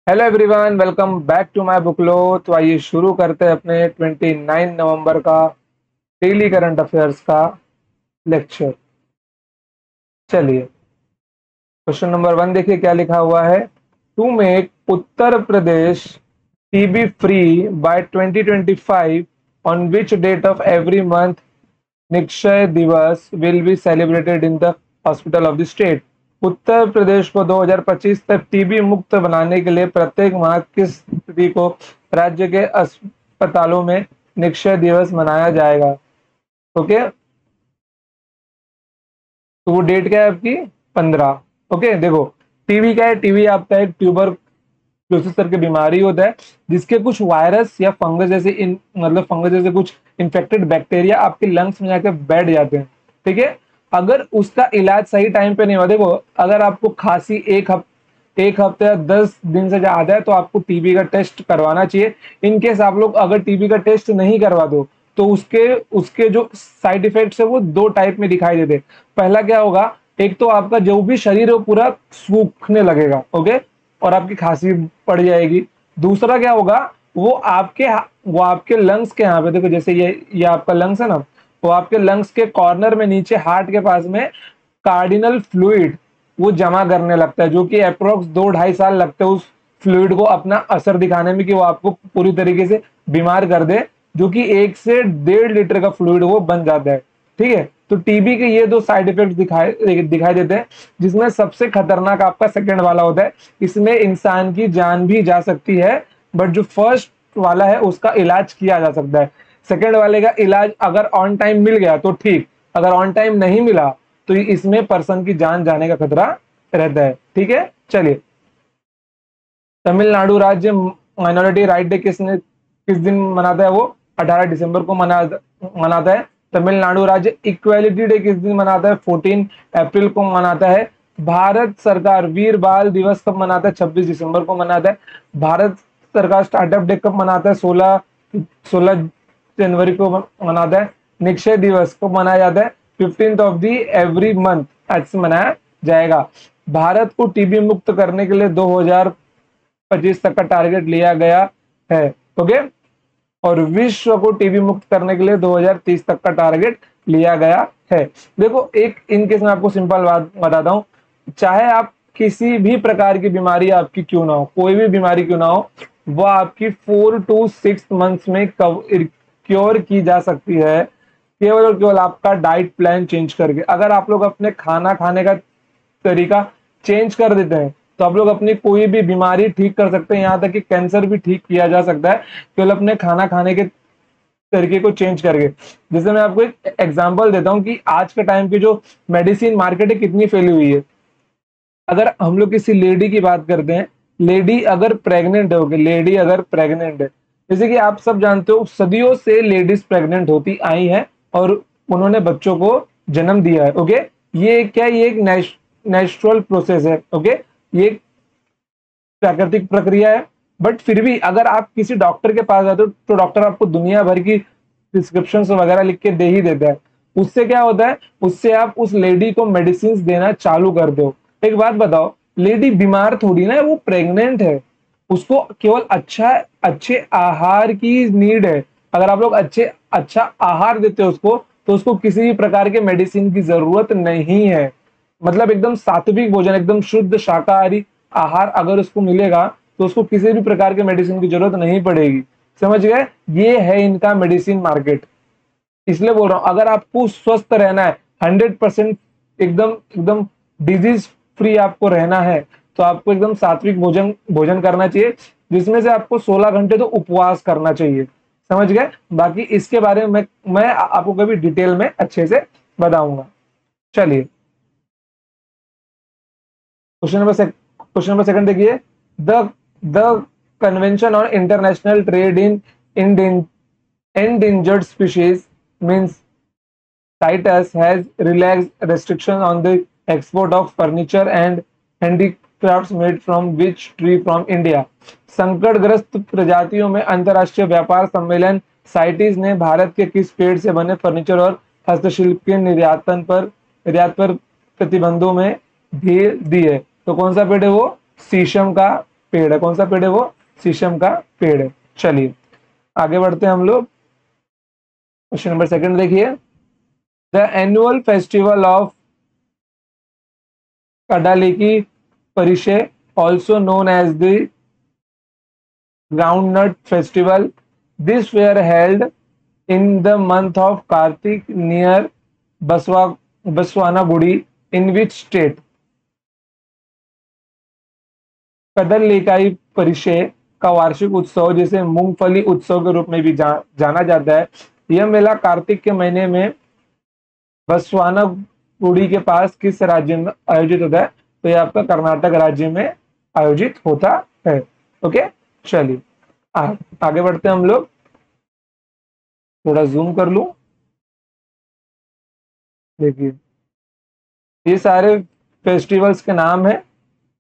Hello everyone, welcome back to my book लो। तो आइए शुरू करते हैं अपने 29 नवंबर का डेली करंट अफेयर्स का लेक्चर। चलिए, क्वेश्चन नंबर 1 देखिए क्या लिखा हुआ है। To make Uttar Pradesh TB free by 2025, on which date of every month Nikshay Diwas will be celebrated in the hospital of the state. Uttar Pradesh को 2025 तक टीबी मुक्त बनाने के लिए प्रत्येक माह किस तिथि को राज्य के अस्पतालों में निक्षय दिवस मनाया जाएगा। ओके, तो वो डेट क्या है आपकी 15। ओके, देखो टीबी क्या है। टीबी आपका एक ट्यूबरक्लोसिस करके बीमारी होता है जिसके कुछ वायरस या फंगस जैसे फंगस जैसे कुछ इन्फेक्टेड बैक्टीरिया आपके लंग्स में जाकर बैठ जाते हैं। ठीक है, अगर उसका इलाज सही टाइम पे नहीं हुआ, देखो अगर आपको खांसी एक हफ्ते या 10 दिन से ज्यादा है तो आपको टीबी का टेस्ट करवाना चाहिए। इन केस आप लोग अगर टीबी का टेस्ट नहीं करवा दो तो उसके उसके जो साइड इफेक्ट्स है वो दो टाइप में दिखाई देते। पहला क्या होगा, एक तो आपका जो भी शरीर है वो पूरा सूखने लगेगा। ओके, और आपकी खांसी पड़ जाएगी। दूसरा क्या होगा, वो आपके लंग्स के यहाँ पे देखो, जैसे ये आपका लंग्स है ना, वो आपके लंग्स के कॉर्नर में नीचे हार्ट के पास में कार्डिनल फ्लूइड वो जमा करने लगता है, जो कि अप्रोक्स 2-2.5 साल लगते हैं उस फ्लूइड को अपना असर दिखाने में कि वो आपको पूरी तरीके से बीमार कर दे, जो कि 1 से 1.5 लीटर का फ्लूइड वो बन जाता है। ठीक है, तो टीबी के ये दो साइड इफेक्ट दिखाई देते हैं, जिसमें सबसे खतरनाक आपका सेकंड वाला होता है। इसमें इंसान की जान भी जा सकती है, बट जो फर्स्ट वाला है उसका इलाज किया जा सकता है। सेकंड वाले का इलाज अगर ऑन टाइम मिल गया तो ठीक, अगर ऑन टाइम नहीं मिला तो इसमें पर्सन की जान जाने का खतरा रहता है। ठीक है, चलिए, तमिलनाडु राज्य माइनॉरिटी राइट डे किस दिन मनाता है? वो 18 दिसंबर को मनाता है। तमिलनाडु राज्य इक्वेलिटी डे किस दिन मनाता है? 14 अप्रैल को मनाता है। भारत सरकार वीर बाल दिवस कब मनाता है? 26 दिसंबर को मनाता है। भारत सरकार स्टार्टअप डे कब मनाता है? 16 जनवरी को मनाता है। निक्षय दिवस कब मनाया जाता है? 15th of the every month ऐसे मनाया जाएगा। भारत को टीबी मुक्त करने के लिए 2025 तक का टारगेट लिया गया है। ओके, और विश्व को टीबी मुक्त करने के लिए 2030 तक का टारगेट लिया गया है। देखो, एक इनकेस मैं आपको सिंपल बात बताता हूँ, चाहे आप किसी भी प्रकार की बीमारी आपकी क्यों ना हो, कोई भी बीमारी क्यों ना हो, वो आपकी 4 to 6 मंथ्स में क्योर की जा सकती है, केवल और केवल आपका डाइट प्लान चेंज करके। अगर आप लोग अपने खाना खाने का तरीका चेंज कर देते हैं तो आप लोग अपनी कोई भी बीमारी ठीक कर सकते हैं, यहाँ तक कि कैंसर भी ठीक किया जा सकता है केवल अपने खाना खाने के तरीके को चेंज करके। जैसे मैं आपको एक एग्जांपल देता हूँ कि आज के टाइम की जो मेडिसिन मार्केट है कितनी फैली हुई है। अगर हम लोग किसी लेडी की बात करते हैं, लेडी अगर प्रेग्नेंट है, जैसे कि आप सब जानते हो सदियों से लेडीज प्रेग्नेंट होती आई हैं और उन्होंने बच्चों को जन्म दिया है। ओके, ये एक नेचुरल प्रोसेस है। ओके, ये एक प्राकृतिक प्रक्रिया है। बट फिर भी अगर आप किसी डॉक्टर के पास जाते हो तो डॉक्टर आपको दुनिया भर की प्रिस्क्रिप्शन वगैरह लिख के दे ही देता है। उससे क्या होता है, उससे आप उस लेडी को मेडिसिन देना चालू कर दो। एक बात बताओ, लेडी बीमार थोड़ी ना है, वो प्रेग्नेंट है, उसको केवल अच्छे आहार की नीड है। अगर आप लोग अच्छा आहार देते हो उसको, तो उसको किसी भी प्रकार के मेडिसिन की जरूरत नहीं है। मतलब एकदम सात्विक भोजन, एकदम शुद्ध शाकाहारी आहार अगर उसको मिलेगा तो उसको किसी भी प्रकार के मेडिसिन की जरूरत नहीं पड़ेगी। समझ गए? ये है इनका मेडिसिन मार्केट। इसलिए बोल रहा हूं, अगर आपको स्वस्थ रहना है, 100% एकदम एकदम डिजीज फ्री आपको रहना है, तो आपको एकदम सात्विक भोजन करना चाहिए, जिसमें से आपको 16 घंटे तो उपवास करना चाहिए। समझ गए? बाकी इसके बारे में मैं आपको कभी डिटेल में अच्छे से बताऊंगा। चलिए, क्वेश्चन नंबर सेकंड देखिए। The the convention on international trade in endangered species means CITES has relaxed restriction on the export of furniture and handicrafts made from which tree from India। संकटग्रस्त प्रजातियों में अंतर्राष्ट्रीय व्यापार सम्मेलन साइटीज ने भारत के किस पेड़ से बने फर्नीचर और हस्तशिल्प के निर्यात पर प्रतिबंधों में ढील दी है? तो कौन सा पेड़ है वो? शीशम का पेड़ है। कौन सा पेड़ है वो? शीशम का पेड़ है। चलिए आगे बढ़ते हैं हम लोग। क्वेश्चन नंबर सेकंड देखिए, the annual festival of Kadalekai Parishe, also known as the groundnut festival. This were held in the month of Kartik near Baswanagudi, in which state? कदर लेकाई परिषे का वार्षिक उत्सव, जिसे मूंगफली उत्सव के रूप में भी जाना जाता है, यह मेला कार्तिक के महीने में बसवानागुड़ी के पास किस राज्य में आयोजित होता है? तो यह आपका कर्नाटक राज्य में आयोजित होता है। ओके, चलिए आगे बढ़ते हैं हम लोग। थोड़ा जूम कर लूं, देखिए ये सारे फेस्टिवल्स के नाम है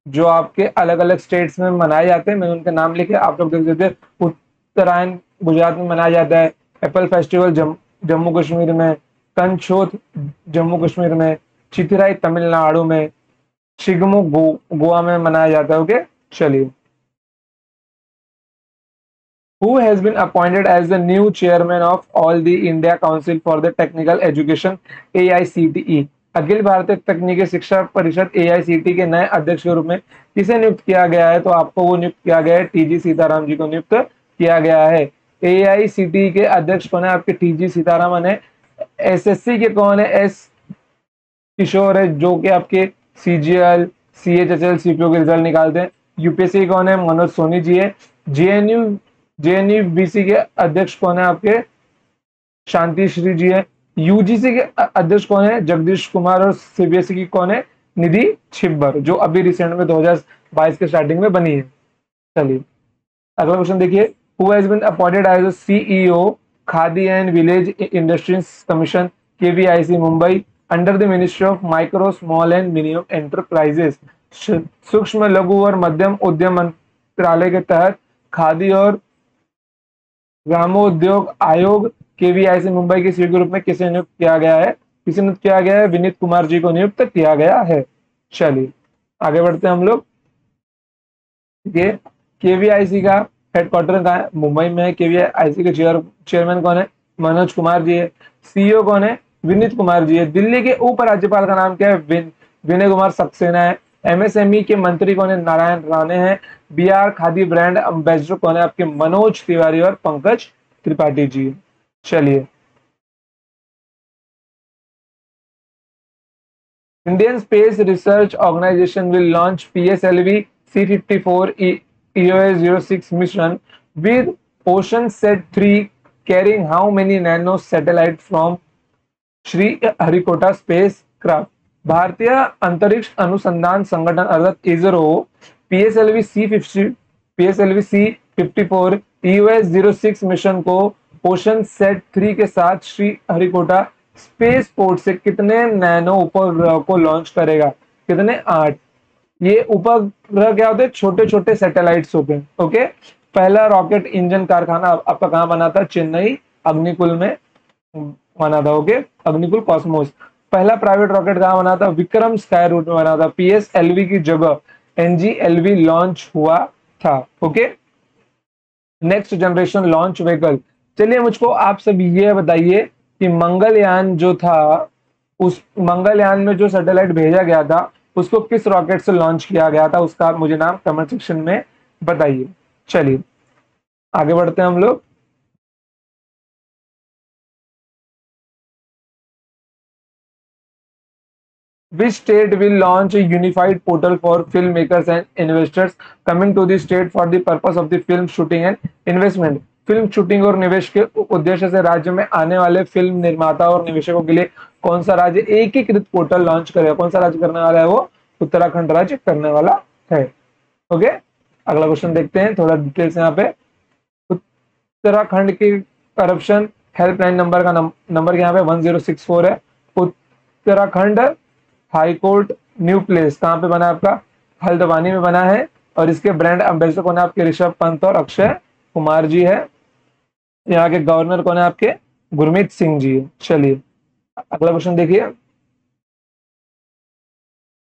जो आपके अलग अलग स्टेट्स में मनाए जाते हैं। मैंने उनके नाम लिखे, आप लोग देख सकते हैं। उत्तरायण गुजरात में मनाया जाता है, एप्पल फेस्टिवल जम्मू कश्मीर में, कंछोत जम्मू कश्मीर में, चिथिराई तमिलनाडु में, शिगमो गोवा में मनाया जाता है। ओके, चलिए। Who has been appointed as the new chairman of all the India Council for the Technical Education AICTE? Akhil Bharatiya तकनीकी शिक्षा परिषद AICTE के नए अध्यक्ष के रूप में किसे नियुक्त किया गया है? तो आपको वो नियुक्त किया गया है टीजी सीताराम जी को नियुक्त किया गया है। AICTE के अध्यक्ष कौन है? आपके टीजी सीतारामन है। SSC के कौन है? एस किशोर है, जो कि आपके CGL CHSL CPO के रिजल्ट निकालते हैं। यूपीएससी कौन है? मनोज सोनी जी है। जेएनयू बीसी के अध्यक्ष कौन है? आपके शांति श्री जी है। यूजीसी के अध्यक्ष कौन है? जगदीश कुमार। और सीबीएसई की कौन है? निधि छिब्बर, जो अभी रिसेंट में 2022 के स्टार्टिंग में बनी है। चलिए अगला क्वेश्चन देखिए, who has been appointed as CEO Khadi and village industries commission KVIC Mumbai under the ministry of micro small and medium enterprises? सूक्ष्म लघु और मध्यम उद्यम मंत्रालय के तहत खादी और ग्रामोद्योग आयोग KVIC मुंबई के सीईओ के रूप में किसे नियुक्त किया गया है? किसे नियुक्त किया गया है? विनीत कुमार जी को नियुक्त किया गया है। चलिए आगे बढ़ते हैं हम लोग। ये KVIC का हेडक्वार्टर कहाँ है? मुंबई में है। KVIC के चेयरमैन कौन है? मनोज कुमार जी है। CEO कौन है? विनीत कुमार जी है। दिल्ली के उपराज्यपाल का नाम क्या है? विनय कुमार सक्सेना है। MSME के मंत्री कौन है? नारायण राणे हैं। बिहार खादी ब्रांड एम्बेसडर कौन है? आपके मनोज तिवारी और पंकज त्रिपाठी जी। चलिए, Indian space research organisation will launch PSLV C54 EOS-06 mission with OceanSat-3 carrying how many nano satellites from Shri Harikota space craft? भारतीय अंतरिक्ष अनुसंधान संगठन अर्थात ISRO PSLV C54 EOS-06 mission को OceanSat-3 के साथ श्री हरिकोटा स्पेस पोर्ट से कितने नैनो उपग्रह को लॉन्च करेगा? कितने? 8। ये उपग्रह क्या होते हैं? छोटे छोटे सैटेलाइट्स होते हैं। ओके, पहला रॉकेट इंजन कारखाना आपका कहाँ बना था? चेन्नई अग्निकुल में बना था। Okay, Agnikul Cosmos. पहला प्राइवेट रॉकेट कहाँ बना था? विक्रम स्काई रूट में बना था। PSLV की जगह NGLV लॉन्च हुआ था। Okay, next generation launch vehicle. चलिए मुझको आप सब ये बताइए कि मंगलयान जो था, उस मंगलयान में जो सैटेलाइट भेजा गया था उसको किस रॉकेट से लॉन्च किया गया था? उसका मुझे नाम कमेंट सेक्शन में बताइए। चलिए आगे बढ़ते हैं हम लोग। Which state will launch a unified portal for filmmakers and investors coming to the state for the purpose of the film shooting and investment? Film shooting और निवेश के उद्देश्य से राज्य में आने वाले फिल्म निर्माता और निवेशकों के लिए कौन सा राज्य एकीकृत पोर्टल लॉन्च करेगा? कौन सा राज्य करने वाला है? वो उत्तराखंड राज्य करने वाला है। ओके, अगला क्वेश्चन देखते हैं थोड़ा डिटेल से। यहाँ पे उत्तराखंड की करप्शन हेल्पलाइन नंबर का नंबर यहाँ पे 1064 है। उत्तराखंड हाईकोर्ट न्यू प्लेस कहाँ पे बना है? आपका हल्द्वानी में बना है। और इसके ब्रांड एम्बेसडर कौन है? आपके ऋषभ पंत और अक्षय कुमार जी है। यहाँ के गवर्नर कौन है? आपके गुरमीत सिंह जी है। चलिए अगला क्वेश्चन देखिए,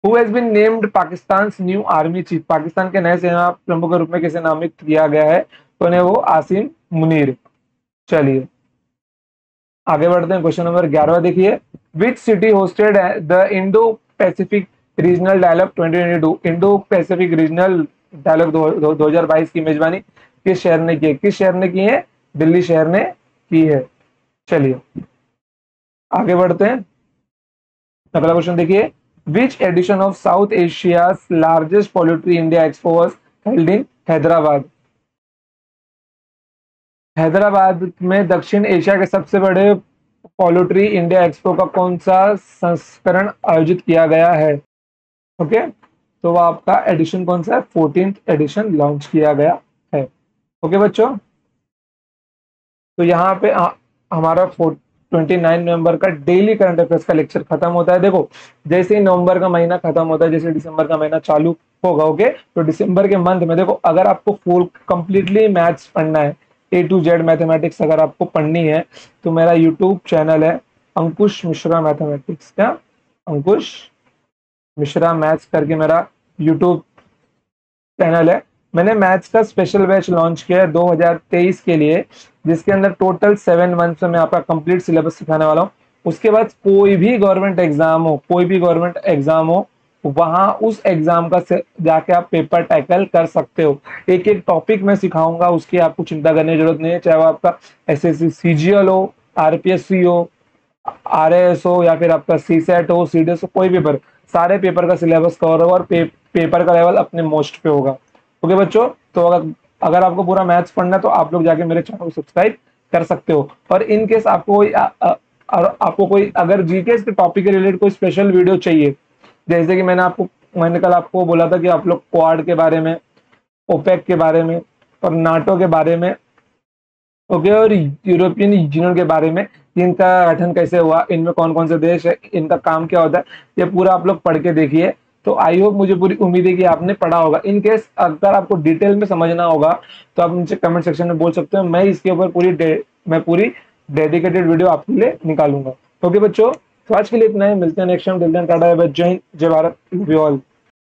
who has been named Pakistan new army chief, Pakistan के नए सेना प्रमुख के रूप में किसे नामित किया गया है, तो उन्हें वो आसिम मुनीर। चलिए आगे बढ़ते हैं, क्वेश्चन नंबर 11 देखिए, which city hosted the Indo Pacific regional dialogue 2022, Indo Pacific regional dialogue 2022 की मेजबानी किस शहर ने की है, किस शहर ने की है, दिल्ली शहर ने की है। चलिए आगे बढ़ते हैं, अगला क्वेश्चन देखिए, which edition of south Asia largest poultry India expo was held in Hyderabad, Hyderabad में दक्षिण एशिया के सबसे बड़े पोल्ट्री इंडिया एक्सपो का कौन सा संस्करण आयोजित किया गया है। ओके, तो वो आपका एडिशन कौन सा है, 14th एडिशन लॉन्च किया गया है। ओके बच्चों, तो यहाँ पे हमारा 29 नवंबर का डेली करंट अफेयर्स का लेक्चर खत्म होता है। देखो जैसे ही नवंबर का महीना खत्म होता है, जैसे दिसंबर का महीना चालू होगा, ओके, तो दिसंबर के मंथ में देखो, अगर आपको फुल कंप्लीटली मैथ्स पढ़ना है, A to Z मैथमेटिक्स अगर आपको पढ़नी है, तो मेरा यूट्यूब चैनल है अंकुश मिश्रा मैथमेटिक्स, क्या अंकुश मिश्रा मैथ्स करके मेरा यूट्यूब चैनल है। मैंने मैथ्स का स्पेशल बैच लॉन्च किया है 2023 के लिए, जिसके अंदर टोटल 7 मंथ्स में मैं आपका कंप्लीट सिलेबस सिखाने वाला हूँ। उसके बाद कोई भी गवर्नमेंट एग्जाम हो, कोई भी गवर्नमेंट एग्जाम हो, वहां उस एग्जाम का जाके आप पेपर टैकल कर सकते हो। एक एक टॉपिक मैं सिखाऊंगा, उसकी आपको चिंता करने की जरूरत नहीं है, चाहे वो आपका एसएससी सीजीएल हो, आरपीएससी हो, आरएएस हो, या फिर आपका सीसेट हो, सीडीएस हो, कोई पेपर, सारे पेपर का सिलेबस कवर होगा और पेपर का लेवल अपने मोस्ट पे होगा। ओके बच्चों, तो अगर आपको पूरा मैथ्स पढ़ना है तो आप लोग जाके मेरे चैनल को सब्सक्राइब कर सकते हो। और इन केस आपको कोई अगर जीके के टॉपिक के रिलेटेड कोई स्पेशल वीडियो चाहिए, जैसे कि मैंने कल आपको बोला था कि आप लोग क्वाड के बारे में, ओपेक के बारे में और नाटो के बारे में, ओके, और यूरोपियन यूनियन के बारे में, इनका गठन कैसे हुआ, इनमें कौन कौन से देश है, इनका काम क्या होता है, ये पूरा आप लोग पढ़ के देखिए। तो आई होप, मुझे पूरी उम्मीद है कि आपने पढ़ा होगा। इन केस अगर आपको डिटेल में समझना होगा तो आप मुझे कमेंट सेक्शन में बोल सकते हो, मैं इसके ऊपर पूरी डेडिकेटेड वीडियो आपके लिए निकालूंगा। ओके बच्चों, तो आज के लिए इतना ही, मिलते हैं next time. Till then tata bye bye, जय हिंद, जय भारत, लव यू ऑल।